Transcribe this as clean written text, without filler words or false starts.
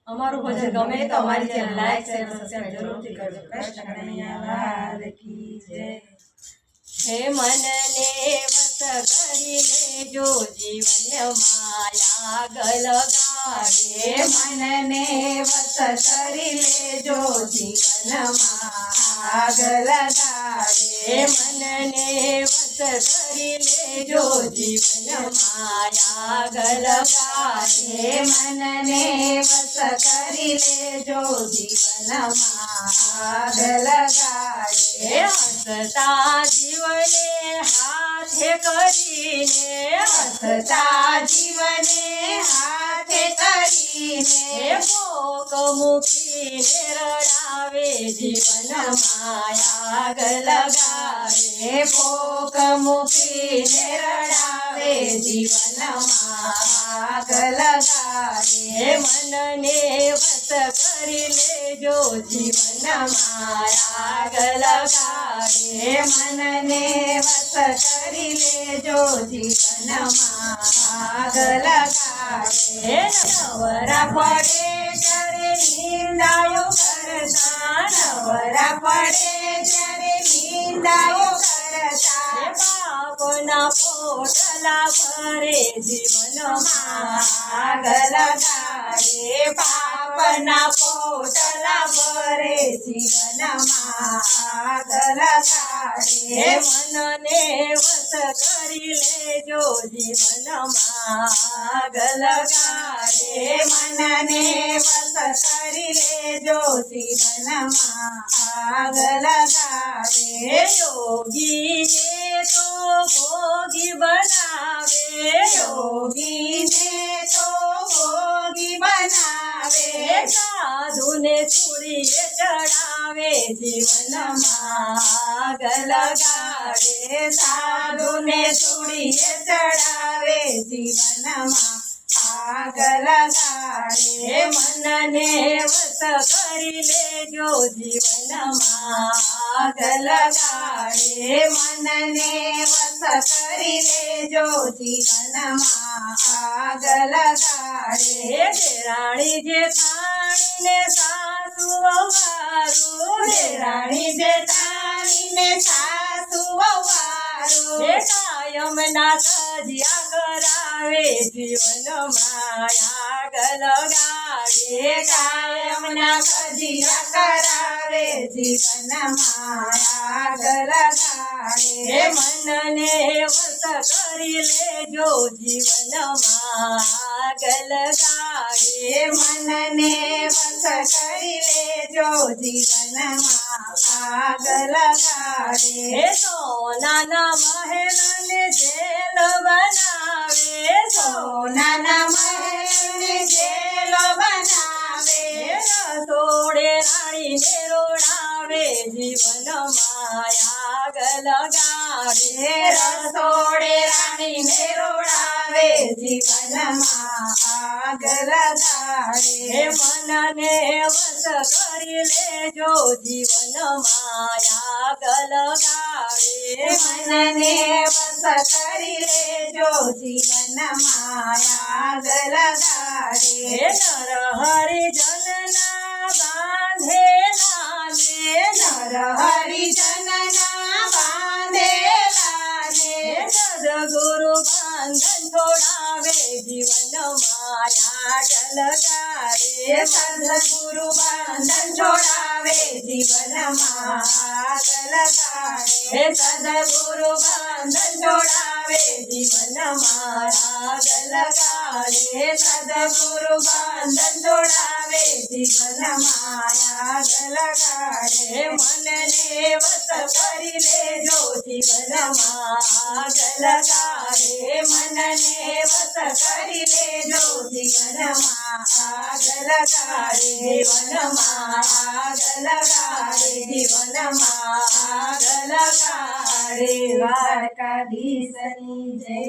અમારું ભજન ગમે તો અમારી ચેનલ લાઈક શેર સબસ્ક્રાઇબ જરૂરથી કરજો। કૃષ્ણ કનૈયા લાલ કી જય। હે મનને વસ કરી લેજો જીવનમાં આગળ ગાડે। મનને વસ કરી લેજો જીવનમાં આગળ ગાડે। મનને વસ કરી લેજો જીવનમાં આગળ ગાડે। મનને વસ કરી લેજો જીવનમાં આગળ ગાડે। હસતા જીવને હાથે કરીને હસતા જીવને હાથે કરીને ભોગ મૂકીને રડાવે જીવનમાં આગળ ગાડે। ભોગ મૂકીને રડાવે જીવનમાં આગળ ગાડે। મનને વસ કરી લેજો જીવનમાં આગળ ગાડે। મનને વસ કરી લેજો જીવનમાં આગળ ગાડે। નવરા પડે ત્યારે નિંદાયો કરતા નવરા પડે ત્યારે નિંદાઓ કરતા પાપના પોટલા ભરે જીવનમાં આગળ ગાડે। પાપના પોટલા ભરે જીવનમાં આગળ ગાડે। મનને વસ કરી લેજો જીવનમાં આગળ ગાડે। મનને વસ કરી લેજો જીવનમાં આગળ ગાડે। યોગીને તો ભોગી બનાવે યોગીને તો ભોગી બનાવે। સાધુને છોડીએ ચડાવે જીવનમાં આગળ ગાડે। સાધુને છોડીએ ચડાવે જીવનમાં આગળ ગાડે। મનને વસ કરી લેજો જીવનમાં આગળ ગાડે। મનને વસ કરી લેજો જીવનમાં આગળ ગાડે। રાણી જેઠાણીને સાસુ વહારું રાણી જેઠાણીને સાસુ વહારું કાયમના તજિયા કરાવે જીવનમાં આગળ ગાડે। કાયમના કજિયા કરાવે જીવનમાં આગળ ગાડે। મનને વસ કરી લેજો જીવનમાં આગળ ગાડે। મનને વસ કરી લેજો જીવનમાં આગળ ગાડે। સોનાના મહેલને જેલ બનાવે સોનાના મહેલને જેલ બનાવે। રસોડે રાણીને રોડાવે જીવનમાં આગળ ગાડે। રસોડે રાણીને રોડાવે જીવનમાં આગળ ગાડે। મનને વસ કરી લેજો જીવનમાં આગળ ગાડે। મનને વસ કરી લેજો જીવનમાં આગળ ગાડે। નર હરિજનના બાંધેલા નર હરિજનના બાંધેલા સદગુરુ બંધન છોડાવે જીવનમાં આગળ ગાડે। સદગુરુ બંધન છોડાવે જીવનમાં આગળ ગાડે। સદગુરુ બંધન છોડાવે જીવનમાં આગળ ગાડે। સદગુરુ બંધન છોડાવે જીવનમાં આગળ ગાડે। મનને વસ કરી લેજો જીવનમાં આગળ ગાડે। મનને વસ કરી લેજો જીવનમાં આગળ ગાડે। જીવનમાં આગળ ગાડે। જીવનમાં આગળ ગાડે। દ્વારકાધીશની જય।